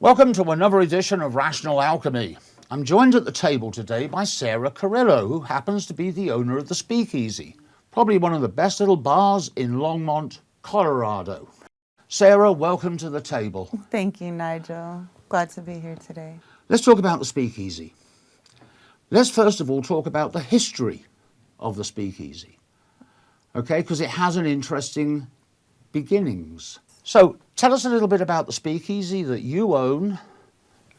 Welcome to another edition of Rational Alchemy. I'm joined at the table today by Sarah Carrillo, who happens to be the owner of the Speakeasy, probably one of the best little bars in Longmont, Colorado. Sarah, welcome to the table. Thank you, Nigel. Glad to be here today. Let's talk about the Speakeasy. Let's first of all talk about the history of the Speakeasy, okay, because it has an interesting beginnings. So tell us a little bit about the Speakeasy that you own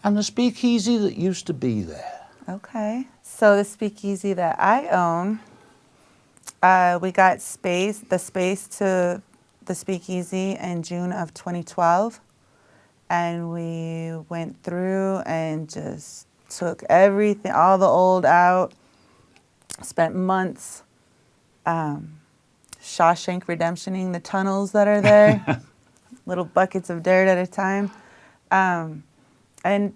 and the Speakeasy that used to be there. Okay, so the Speakeasy that I own, we got the space to the Speakeasy in June of 2012, and we went through and just took everything, all the old out, spent months Shawshank Redemptioning the tunnels that are there, little buckets of dirt at a time, and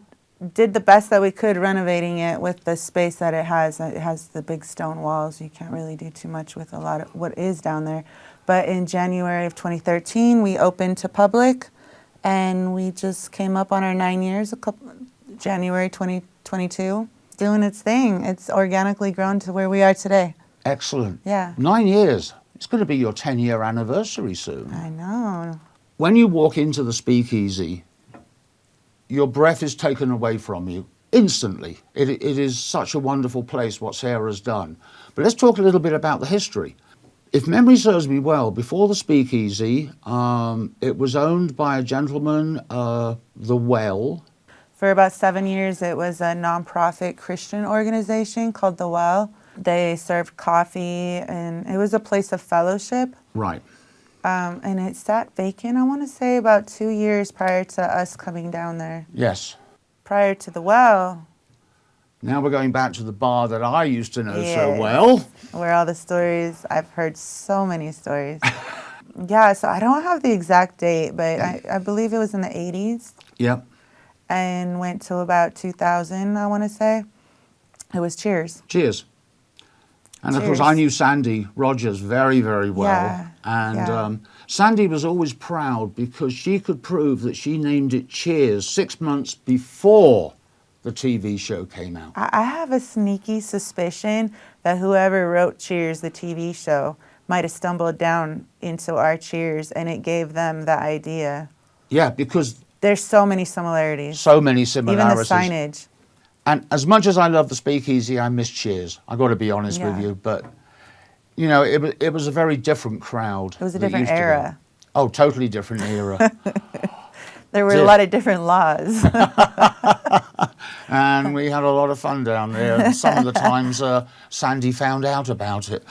did the best that we could renovating it with the space that it has. It has the big stone walls. You can't really do too much with a lot of what is down there. But in January of 2013, we opened to public, and we just came up on our 9 years, January 2022, doing its thing. It's organically grown to where we are today. Excellent. Yeah. 9 years. It's going to be your 10-year anniversary soon. I know. When you walk into the Speakeasy, your breath is taken away from you instantly. It is such a wonderful place, what Sarah's done. But let's talk a little bit about the history. If memory serves me well, before the Speakeasy, it was owned by a gentleman, The Well. For about 7 years, it was a nonprofit Christian organization called The Well. They served coffee, and it was a place of fellowship. Right. And it sat vacant, I want to say, about 2 years prior to us coming down there. Yes. Prior to The Well. Now we're going back to the bar that I used to know so well. Where all the stories, I've heard so many stories. Yeah, so I don't have the exact date, but I believe it was in the 80s. Yep. And went to about 2000, I want to say. It was Cheers. Cheers. And of course, I knew Sandy Rogers very, very well. Yeah, and Sandy was always proud because she could prove that she named it Cheers 6 months before the TV show came out. I have a sneaky suspicion that whoever wrote Cheers, the TV show, might have stumbled down into our Cheers, and it gave them the idea. Yeah, because there's so many similarities. So many similarities. Even the signage. And as much as I love the Speakeasy, I miss Cheers. I've got to be honest with you. But, you know, it was a very different crowd. It was a different era. Oh, totally different era. There were a lot of different laws. And we had a lot of fun down there. Some of the times Sandy found out about it.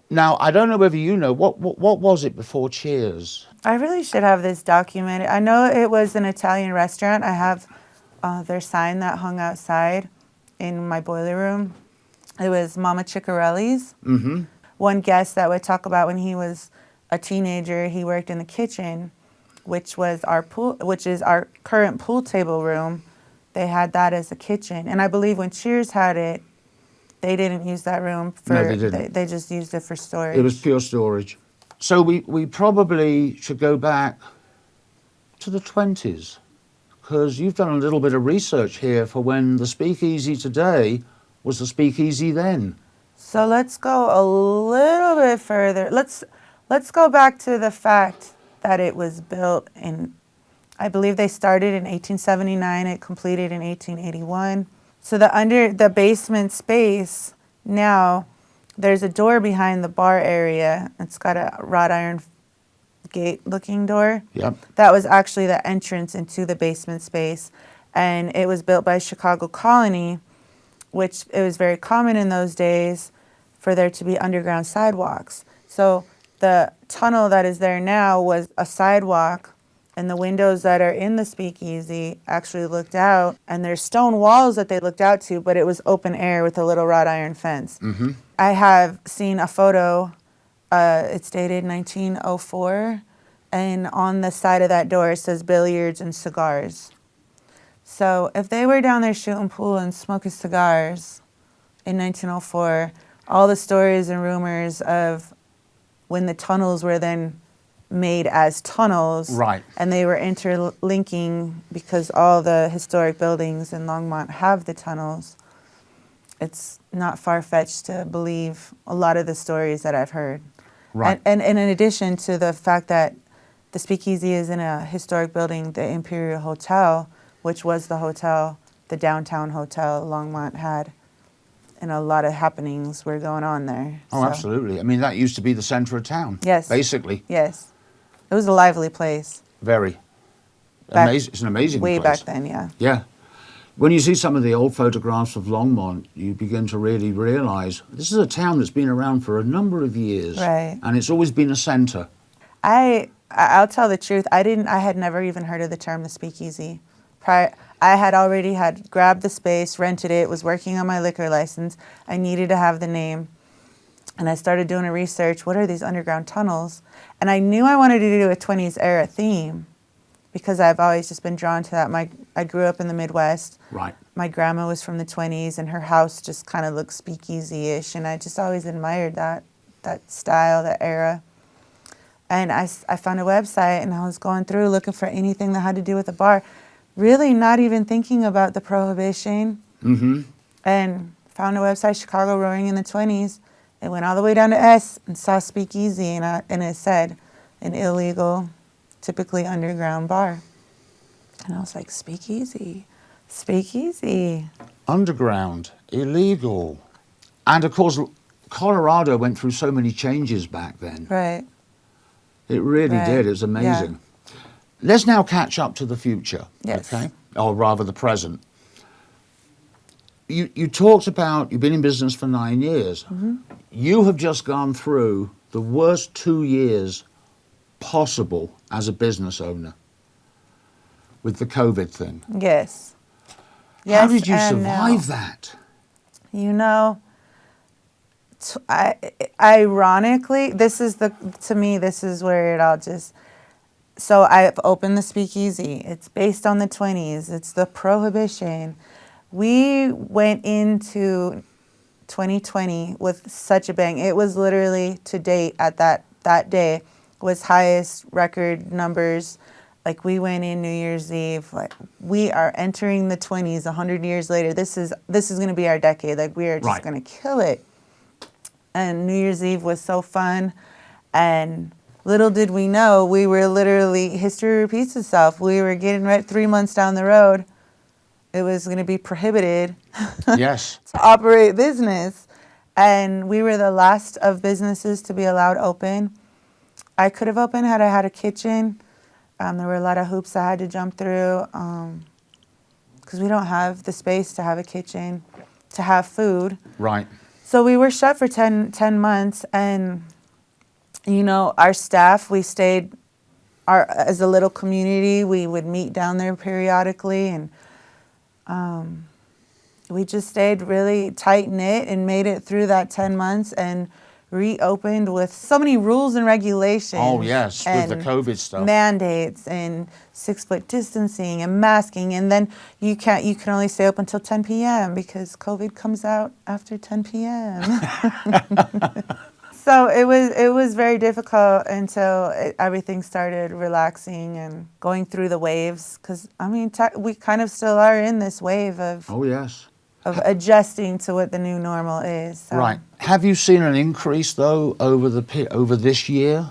Now, I don't know whether you know, what was it before Cheers? I really should have this documented. I know it was an Italian restaurant. I have their sign that hung outside in my boiler room. It was Mama Ciccarelli's. Mm-hmm. One guest that would talk about when he was a teenager, he worked in the kitchen, which is our current pool table room. They had that as a kitchen. And I believe when Cheers had it, they didn't use that room for... No, they didn't. They just used it for storage. It was pure storage. So we probably should go back to the 20s, because you've done a little bit of research here for when the Speakeasy today was the Speakeasy then. So let's go a little bit further. Let's go back to the fact that it was built in, I believe they started in 1879, it completed in 1881. So the basement space, now there's a door behind the bar area. It's got a wrought iron gate looking door. Yep. That was actually the entrance into the basement space. And it was built by Chicago Colony, which it was very common in those days for there to be underground sidewalks. So the tunnel that is there now was a sidewalk, and the windows that are in the Speakeasy actually looked out, and there's stone walls that they looked out to, but it was open air with a little wrought iron fence. Mm-hmm. I have seen a photo, it's dated 1904, and on the side of that door it says billiards and cigars. So if they were down there shooting pool and smoking cigars in 1904, all the stories and rumors of when the tunnels were then made as tunnels. Right. And they were interlinking because all the historic buildings in Longmont have the tunnels. It's not far-fetched to believe a lot of the stories that I've heard. Right. And in addition to the fact that the Speakeasy is in a historic building, the Imperial Hotel, which was the hotel, the downtown hotel Longmont had, and a lot of happenings were going on there. Oh, absolutely. I mean, that used to be the center of town. Yes. Basically. Yes. It was a lively place. Very. Back- It's an amazing Way place. back then, yeah. Yeah. When you see some of the old photographs of Longmont, you begin to really realize this is a town that's been around for a number of years. Right. And it's always been a center. I'll tell the truth. I had never even heard of the term the Speakeasy. I had already grabbed the space, rented it, was working on my liquor license. I needed to have the name. And I started doing a research. What are these underground tunnels? And I knew I wanted to do a 20s era theme because I've always just been drawn to that. I grew up in the Midwest. Right. My grandma was from the 20s, and her house just kind of looked speakeasy-ish, and I just always admired that style, that era. And I found a website, and I was going through looking for anything that had to do with a bar, really not even thinking about the Prohibition. Mm-hmm. And found a website, Chicago Roaring in the 20s. It went all the way down to S and saw Speakeasy, and it said an illegal, typically underground bar. And I was like, Speakeasy. Underground, illegal. And of course, Colorado went through so many changes back then. Right. It really Right. did. It was amazing. Yeah. Let's now catch up to the future. Yes. Okay? Or rather, the present. You talked about you've been in business for 9 years. Mm-hmm. You have just gone through the worst 2 years possible as a business owner with the COVID thing. Yes. How did you and survive no. that? You know, ironically, to me, this is where it all just... So I've opened the Speakeasy. It's based on the 20s. It's the Prohibition. We went into 2020 with such a bang. It was literally, to date, at that day, was highest record numbers. Like, we went in New Year's Eve, like, we are entering the 20s 100 years later. This is going to be our decade. Like, we are just going to kill it. And New Year's Eve was so fun. And little did we know, we were literally, history repeats itself. We were getting right 3 months down the road. It was going to be prohibited Yes. to operate business. And we were the last of businesses to be allowed open. I could have opened had I had a kitchen. There were a lot of hoops I had to jump through because we don't have the space to have a kitchen, to have food. Right. So we were shut for 10 months. And, you know, our staff, we stayed as a little community. We would meet down there periodically. And we just stayed really tight-knit and made it through that 10 months and reopened with so many rules and regulations. Oh, yes, with the COVID stuff. Mandates and 6-foot distancing and masking. And then you can only stay open until 10 p.m. because COVID comes out after 10 p.m. So it was very difficult until everything started relaxing and going through the waves. Because, I mean, we kind of still are in this wave of... Oh, yes. Of adjusting to what the new normal is. So. Right. Have you seen an increase, though, over this year,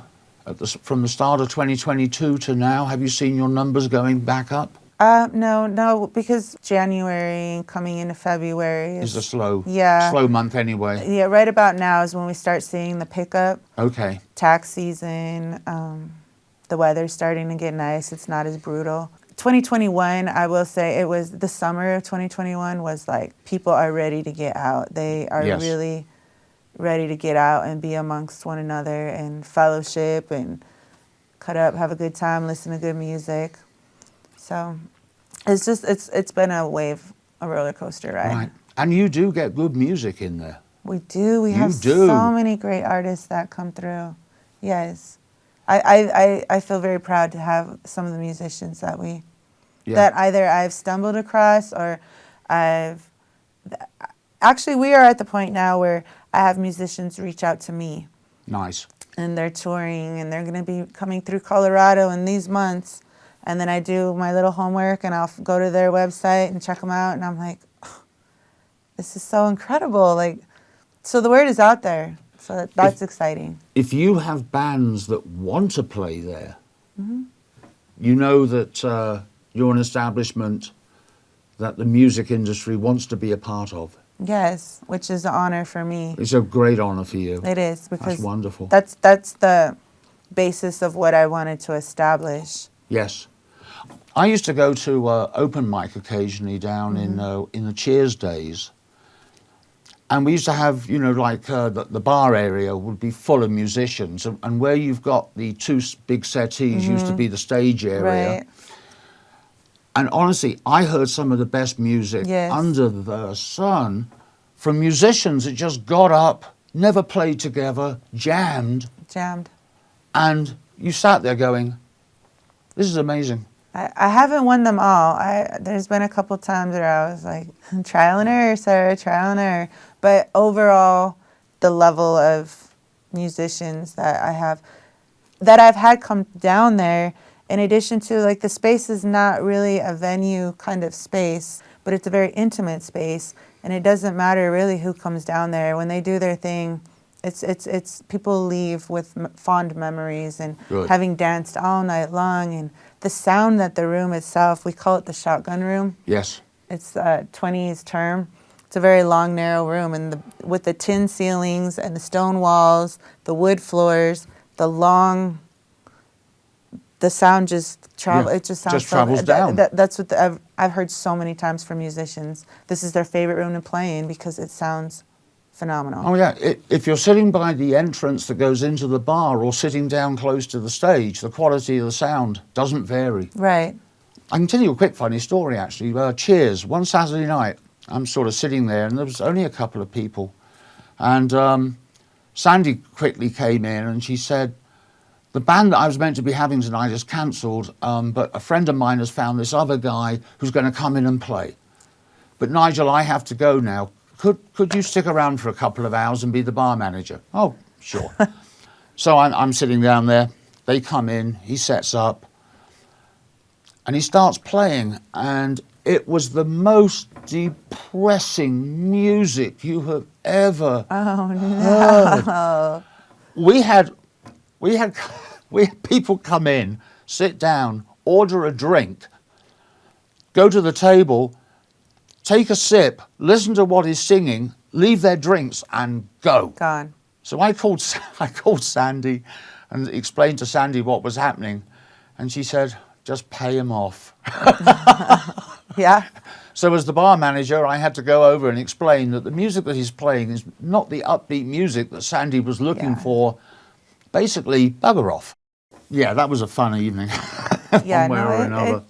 from the start of 2022 to now? Have you seen your numbers going back up? No, because January coming into February is a slow month anyway. Yeah, right about now is when we start seeing the pickup. Okay. Tax season, the weather's starting to get nice. It's not as brutal. 2021, I will say, it was the summer of 2021 was like, people are ready to get out. They are really ready to get out and be amongst one another and fellowship and cut up, have a good time, listen to good music. So it's been a roller coaster ride. Right. And you do get good music in there. We do. We have so many great artists that come through. Yes. I feel very proud to have some of the musicians that that either I've stumbled across or actually we are at the point now where I have musicians reach out to me. Nice. and they're touring, and they're going to be coming through Colorado in these months. And then I do my little homework, and I'll go to their website and check them out, and I'm like, oh, this is so incredible. Like, so the word is out there. So that's exciting. If you have bands that want to play there, you know that you're an establishment that the music industry wants to be a part of. Yes, which is an honor for me. It's a great honor for you. It is, because That's wonderful. That's the basis of what I wanted to establish. Yes. I used to go to open mic occasionally down in the Cheers days. And we used to have, you know, like the bar area would be full of musicians. And where you've got the two big settees used to be the stage area. Right. And honestly, I heard some of the best music under the sun from musicians that just got up, never played together, jammed. And you sat there going, this is amazing. I haven't won them all. There's been a couple times where I was like, trial and error, sir, trial and error. But overall, the level of musicians that I've had come down there, in addition to, like, the space is not really a venue kind of space, but it's a very intimate space, and it doesn't matter really who comes down there. When they do their thing, it's people leave with fond memories and having danced all night long, and the sound that the room itself, we call it the shotgun room. Yes. It's a 20s term. It's a very long, narrow room, and with the tin ceilings and the stone walls, the wood floors, the sound just travels. It just sounds travels down. That's what I've heard so many times from musicians. This is their favorite room to play in because it sounds phenomenal. Oh yeah, if you're sitting by the entrance that goes into the bar or sitting down close to the stage, the quality of the sound doesn't vary. Right. I can tell you a quick funny story actually. Cheers, one Saturday night, I'm sort of sitting there and there was only a couple of people. And Sandy quickly came in and she said, the band that I was meant to be having tonight is cancelled, but a friend of mine has found this other guy who's going to come in and play. But Nigel, I have to go now. Could you stick around for a couple of hours and be the bar manager? Oh, sure. So I'm sitting down there. They come in, he sets up, and he starts playing, and it was the most depressing music you have ever heard. We had people come in, sit down, order a drink, go to the table, take a sip, listen to what he's singing, leave their drinks, and go. Gone. So I called Sandy and explained to Sandy what was happening, and she said, just pay him off. Yeah. So as the bar manager, I had to go over and explain that the music that he's playing is not the upbeat music that Sandy was looking for. Basically, bugger off. Yeah, that was a fun evening. Yeah, one way or another.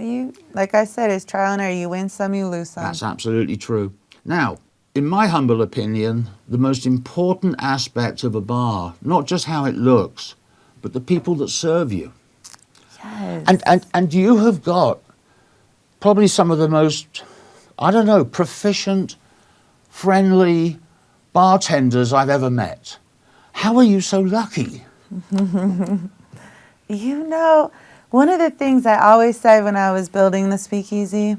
Like I said, it's trial and error. You win some, you lose some. That's absolutely true. Now, in my humble opinion, the most important aspect of a bar, not just how it looks, but the people that serve you. Yes. And you have got probably some of the most, I don't know, proficient, friendly bartenders I've ever met. How are you so lucky? You know, one of the things I always said when I was building the Speakeasy,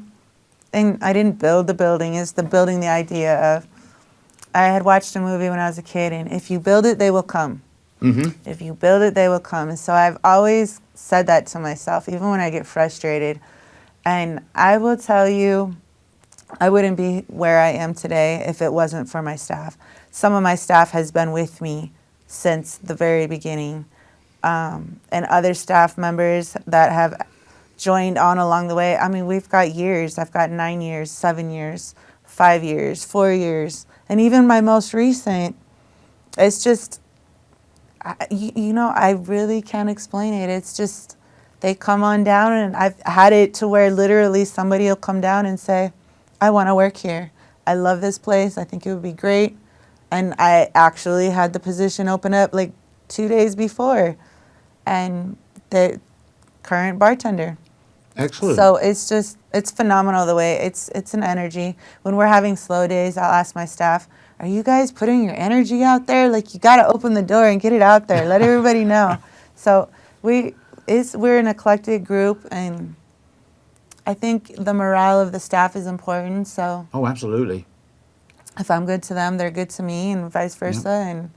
and I didn't build the building, is building the idea of, I had watched a movie when I was a kid, and if you build it, they will come. Mm-hmm. If you build it, they will come. And so I've always said that to myself, even when I get frustrated. And I will tell you, I wouldn't be where I am today if it wasn't for my staff. Some of my staff has been with me since the very beginning. And other staff members that have joined on along the way. I mean, we've got years. I've got 9 years, 7 years, 5 years, 4 years. And even my most recent, it's just, you know, I really can't explain it. It's just, they come on down, and I've had it to where literally somebody will come down and say, I want to work here. I love this place. I think it would be great. And I actually had the position open up like 2 days before. And the current bartender. Excellent. So it's just, it's phenomenal the way, it's an energy. When we're having slow days, I'll ask my staff, are you guys putting your energy out there? Like, you got to open the door and get it out there. Let everybody know. So we're an eclectic group, and I think the morale of the staff is important. So Oh, absolutely. if I'm good to them, they're good to me, and vice versa. And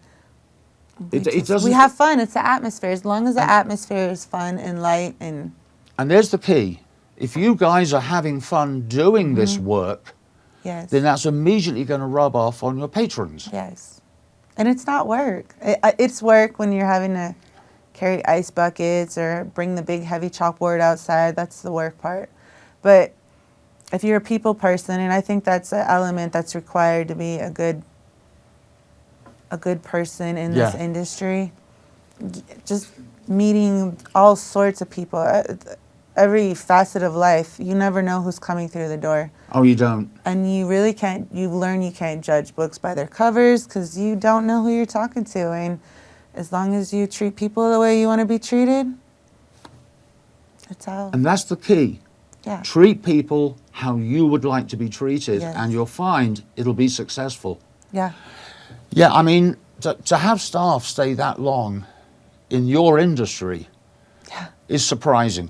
It doesn't. we have fun. It's the atmosphere. As long as the atmosphere is fun and light, and there's the key. If you guys are having fun doing this work, yes, then that's immediately going to rub off on your patrons. yes, and it's not work. It's work when you're having to carry ice buckets or bring the big heavy chalkboard outside. That's the work part. But if you're a people person, and I think that's an element that's required to be a good person in this industry, just meeting all sorts of people, every facet of life. You never know who's coming through the door. Oh, you don't. And you really can't, you learn you can't judge books by their covers, because you don't know who you're talking to. And as long as you treat people the way you want to be treated, that's all. And that's the key. Yeah. Treat people how you would like to be treated, Yes. and you'll find it'll be successful. Yeah. Yeah, I mean, to have staff stay that long in your industry is surprising.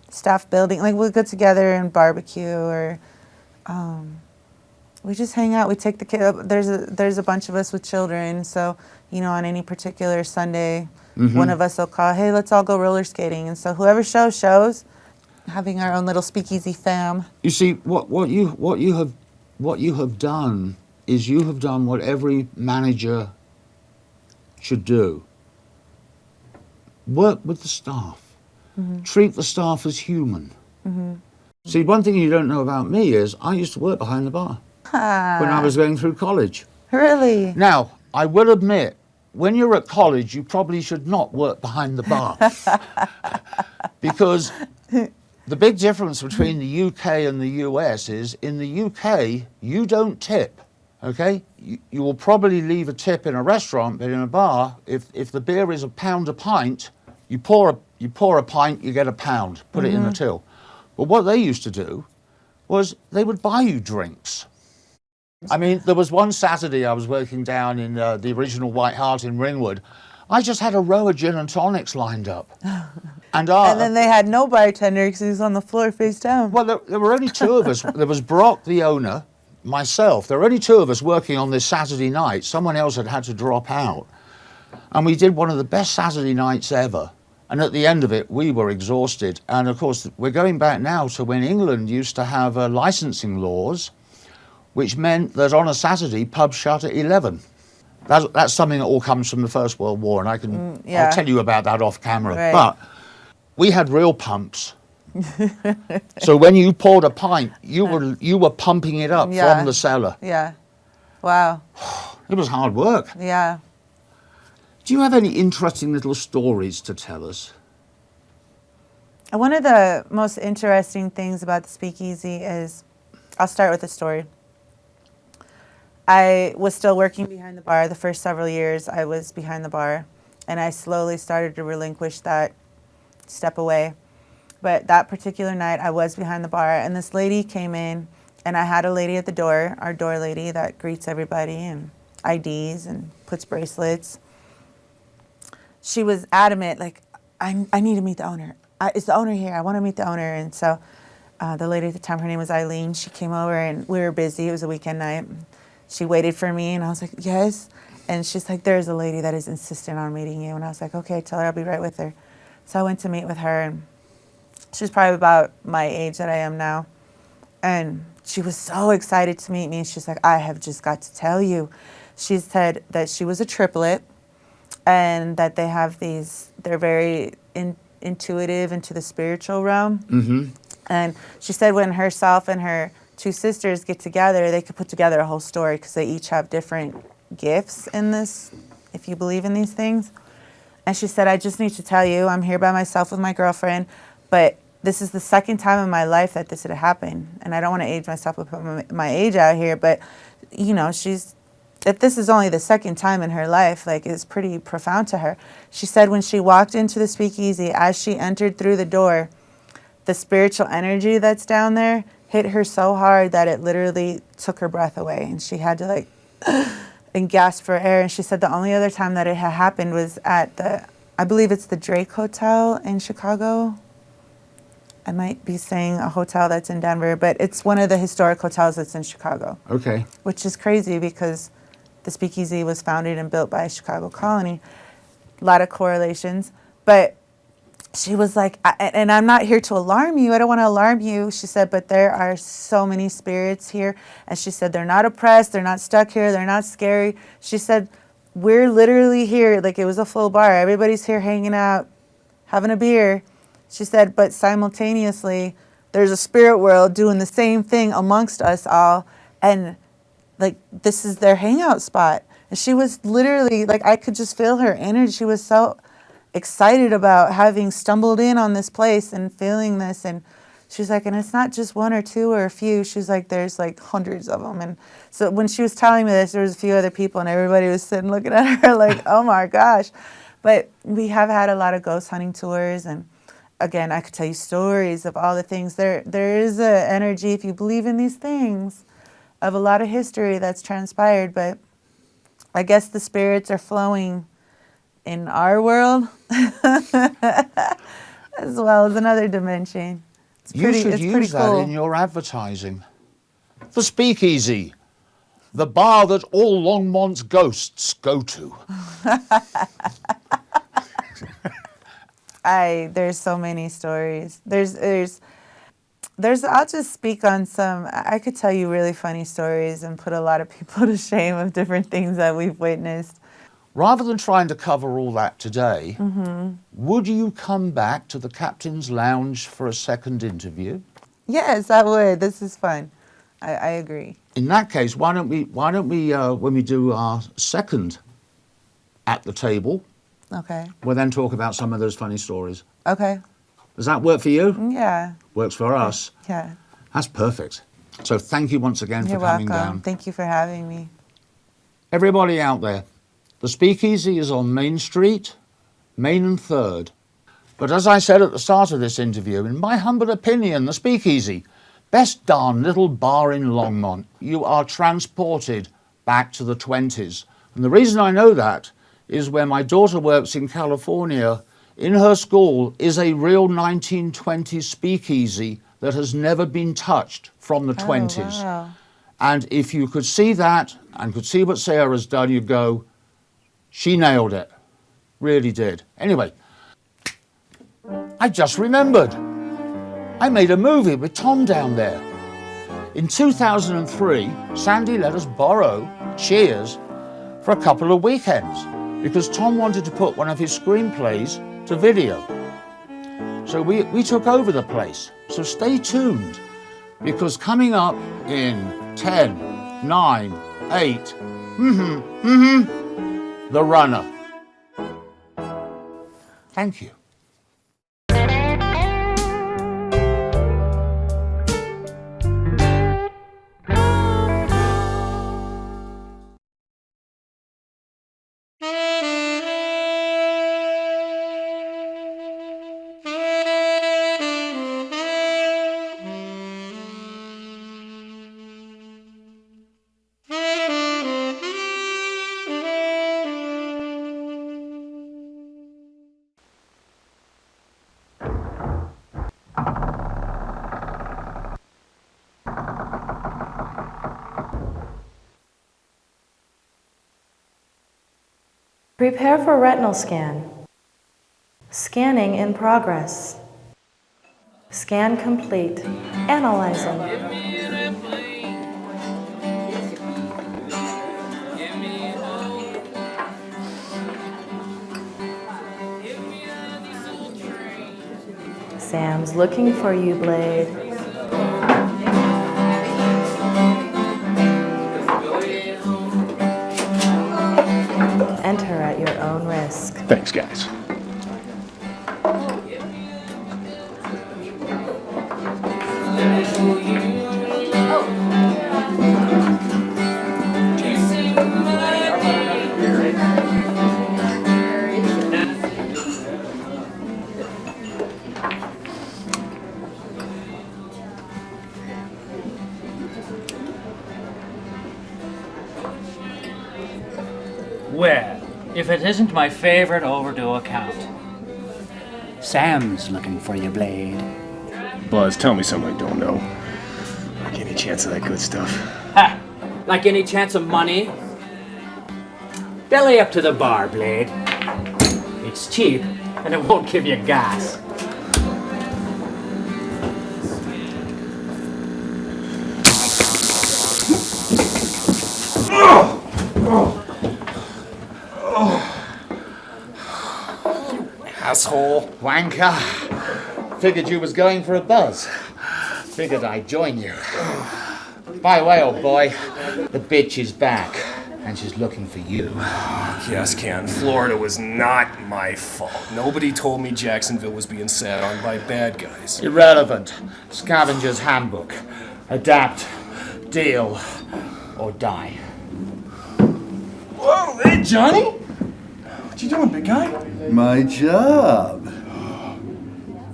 Staff building, like we'll get together and barbecue, or we just hang out. We take the kid. There's a bunch of us with children, so on any particular Sunday, one of us will call, hey, let's all go roller skating, and so whoever shows. Having our own little speakeasy fam. You see, what you have done is you have done what every manager should do. Work with the staff. Treat the staff as human. See, one thing you don't know about me is I used to work behind the bar when I was going through college. Really? Now, I will admit, when you're at college, you probably should not work behind the bar. Because the big difference between the UK and the US is, in the UK, you don't tip, okay? You will probably leave a tip in a restaurant, but in a bar, if the beer is £1 a pint, you pour a pint, you get £1, put it in the till. But what they used to do was they would buy you drinks. I mean, there was one Saturday I was working down in the original White Hart in Ringwood. I just had a row of gin and tonics lined up. And then they had no bartender because he was on the floor face down. Well, there were only two of us. There was Brock, the owner, myself. There were only two of us working on this Saturday night. Someone else had to drop out. And we did one of the best Saturday nights ever. And at the end of it, we were exhausted. And of course, we're going back now to when England used to have licensing laws, which meant that on a Saturday, pubs shut at 11. That's something that all comes from the First World War, and I'll tell you about that off camera. Right. But we had real pumps. So when you poured a pint, you were pumping it up from the cellar. Yeah. Wow. It was hard work. Yeah. Do you have any interesting little stories to tell us? One of the most interesting things about the Speakeasy is, I'll start with a story. I was still working behind the bar. The first several years I was behind the bar, and I slowly started to relinquish that, step away. But that particular night I was behind the bar, and this lady came in, and I had a lady at the door, our door lady that greets everybody and IDs and puts bracelets. She was adamant, like, I need to meet the owner. Is the owner here? I want to meet the owner. And so the lady at the time, her name was Eileen, she came over, and we were busy. It was a weekend night. She waited for me, and I was like, yes. And she's like, there's a lady that is insistent on meeting you. And I was like, okay, tell her I'll be right with her. So I went to meet with her, and she was probably about my age that I am now. And she was so excited to meet me. And she's like, I have just got to tell you. She said that she was a triplet, and that they have they're very intuitive into the spiritual realm. Mm-hmm. And she said when herself and her two sisters get together, they could put together a whole story, because they each have different gifts in this, if you believe in these things. And she said, I just need to tell you, I'm here by myself with my girlfriend, but this is the second time in my life that this had happened. And I don't want to age myself or put my age out here, but, if this is only the second time in her life, like, it's pretty profound to her. She said when she walked into the Speakeasy, as she entered through the door, the spiritual energy that's down there hit her so hard that it literally took her breath away. And she had to and gasped for air. And she said the only other time that it had happened was at I believe it's the Drake Hotel in Chicago. I might be saying a hotel that's in Denver, but it's one of the historic hotels that's in Chicago. Okay. Which is crazy because the Speakeasy was founded and built by a Chicago colony. A lot of correlations. But she was like, and I'm not here to alarm you. I don't want to alarm you. She said, but there are so many spirits here. And she said, they're not oppressed. They're not stuck here. They're not scary. She said, we're literally here. Like, it was a full bar. Everybody's here hanging out, having a beer. She said, but simultaneously, there's a spirit world doing the same thing amongst us all. And, like, this is their hangout spot. And she was literally, like, I could just feel her energy. She was so excited about having stumbled in on this place and feeling this. And she's like, and it's not just one or two or a few. She's like, there's, like, hundreds of them. And so when she was telling me this, there was a few other people, and everybody was sitting looking at her like, oh, my gosh. But we have had a lot of ghost hunting tours, and again, I could tell you stories of all the things. There is an energy, if you believe in these things, of a lot of history that's transpired. But I guess the spirits are flowing in our world as well as another dimension. You should use that in your advertising. The Speakeasy, the bar that all Longmont's ghosts go to. There's so many stories. There's I'll just speak on some. I could tell you really funny stories and put a lot of people to shame of different things that we've witnessed. Rather than trying to cover all that today, would you come back to the Captain's Lounge for a second interview? Yes, I would. This is fun. I agree. In that case, why don't we when we do our second at the table, Okay. we'll then talk about some of those funny stories. Okay. Does that work for you? Yeah. Works for us. Yeah. That's perfect. So thank you once again You're for coming welcome. down. Thank you for having me. Everybody out there, the Speakeasy is on Main Street, Main and 3rd. But as I said at the start of this interview, in my humble opinion, the Speakeasy, best darn little bar in Longmont. You are transported back to the 20s. And the reason I know that is where my daughter works in California, in her school is a real 1920s speakeasy that has never been touched from the 20s. Wow. And if you could see that and could see what Sarah's done, you'd go, she nailed it. Really did. Anyway, I just remembered. I made a movie with Tom down there. In 2003, Sandy let us borrow Cheers for a couple of weekends because Tom wanted to put one of his screenplays to video. So we took over the place. So stay tuned, because coming up in 10, 9, 8, The Runner. Thank you. Prepare for retinal scan. Scanning in progress. Scan complete. Analyzing. Sam's looking for you, Blade. Enter at your own risk. Thanks, guys. if it isn't my favorite overdue account. Sam's looking for you, Blade. Buzz, tell me something I don't know. Like any chance of that good stuff? Ha! Like any chance of money? Belly up to the bar, Blade. It's cheap, and it won't give you gas. Asshole. Wanker. Figured you was going for a buzz. Figured I'd join you. By the way, old boy, the bitch is back, and she's looking for you. Yes, Ken. Florida was not my fault. Nobody told me Jacksonville was being sat on by bad guys. Irrelevant. Scavenger's handbook. Adapt, deal, or die. Whoa, hey, Johnny? What you doing, big guy? My job.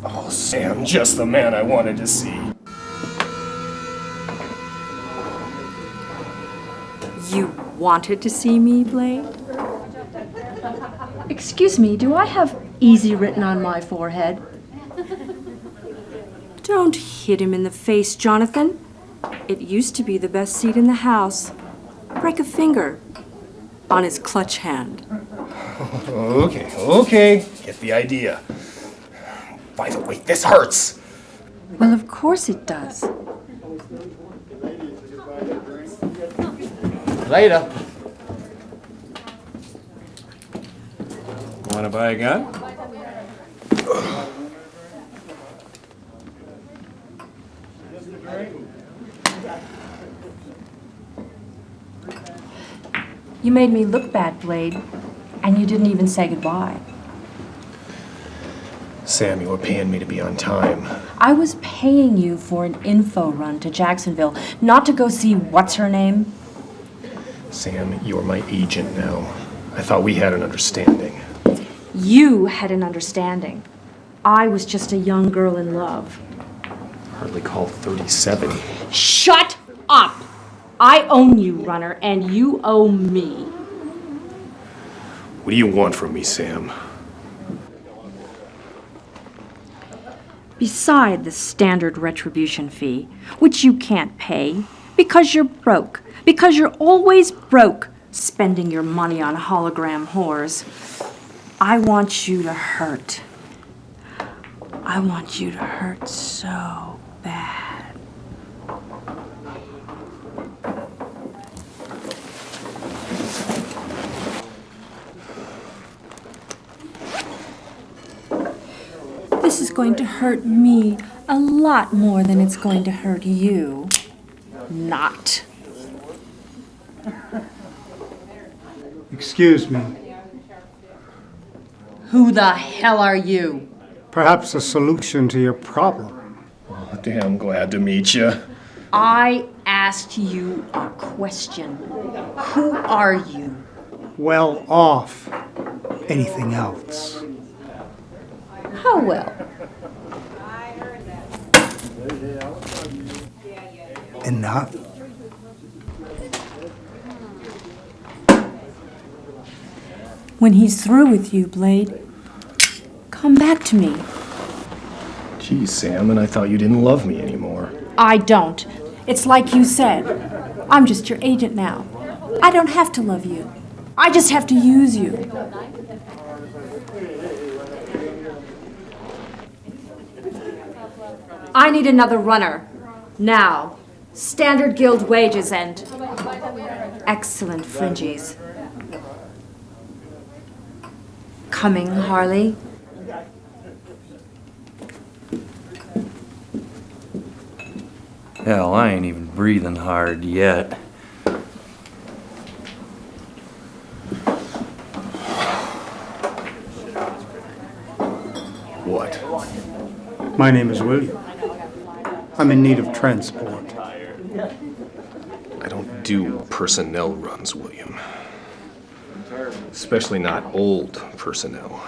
Oh, Sam, just the man I wanted to see. You wanted to see me, Blade? Excuse me, do I have easy written on my forehead? Don't hit him in the face, Jonathan. It used to be the best seat in the house. Break a finger on his clutch hand. Okay. Get the idea. By the way, this hurts. Well, of course it does. Later. Wanna buy a gun? You made me look bad, Blade, and you didn't even say goodbye. Sam, you were paying me to be on time. I was paying you for an info run to Jacksonville, not to go see what's-her-name. Sam, you're my agent now. I thought we had an understanding. You had an understanding. I was just a young girl in love. Hardly called 37. Shut up! I own you, Runner, and you owe me. What do you want from me, Sam? Beside the standard retribution fee, which you can't pay because you're broke, because you're always broke, spending your money on hologram whores, I want you to hurt. I want you to hurt so bad. This is going to hurt me a lot more than it's going to hurt you. Not. Excuse me. Who the hell are you? Perhaps a solution to your problem. Oh, damn, glad to meet you. I asked you a question. Who are you? Well off. Anything else? How well? Enough. When he's through with you, Blade, come back to me. Geez, Sam, and I thought you didn't love me anymore. I don't. It's like you said. I'm just your agent now. I don't have to love you. I just have to use you. I need another runner. Now. Standard guild wages and excellent fringies. Coming, Harley? Hell, I ain't even breathing hard yet. What? My name is William. I'm in need of transport. I don't do personnel runs, William. Especially not old personnel.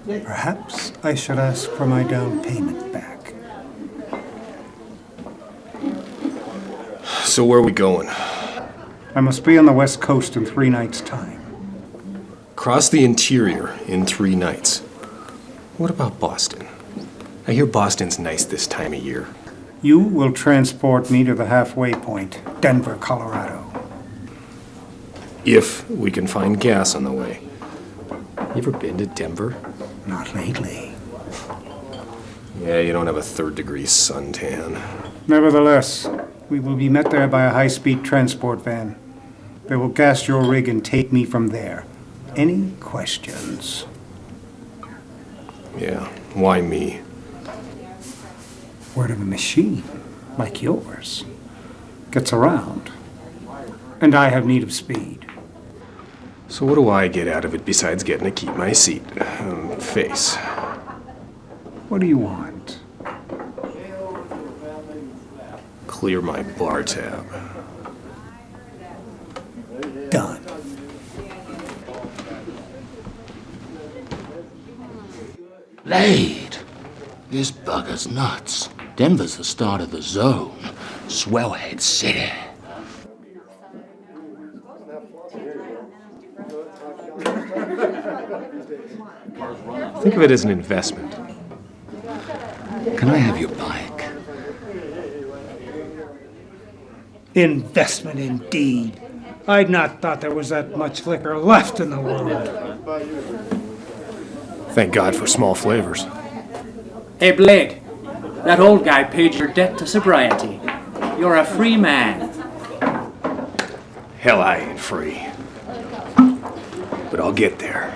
Perhaps I should ask for my down payment back. So where are we going? I must be on the West Coast in 3 nights' time. Cross the interior in 3 nights. What about Boston? I hear Boston's nice this time of year. You will transport me to the halfway point, Denver, Colorado. If we can find gas on the way. You ever been to Denver? Not lately. Yeah, you don't have a 3rd-degree suntan. Nevertheless, we will be met there by a high-speed transport van. They will gas your rig and take me from there. Any questions? Yeah, why me? Word of a machine, like yours, gets around. And I have need of speed. So what do I get out of it besides getting to keep my seat? Face. What do you want? Clear my bar tab. Done. Blade! This bugger's nuts. Denver's the start of the zone. Swellhead City. Think of it as an investment. Can I have your bike? Investment indeed. I'd not thought there was that much liquor left in the world. Thank God for small flavors. Hey, Blade. That old guy paid your debt to sobriety. You're a free man. Hell, I ain't free. But I'll get there.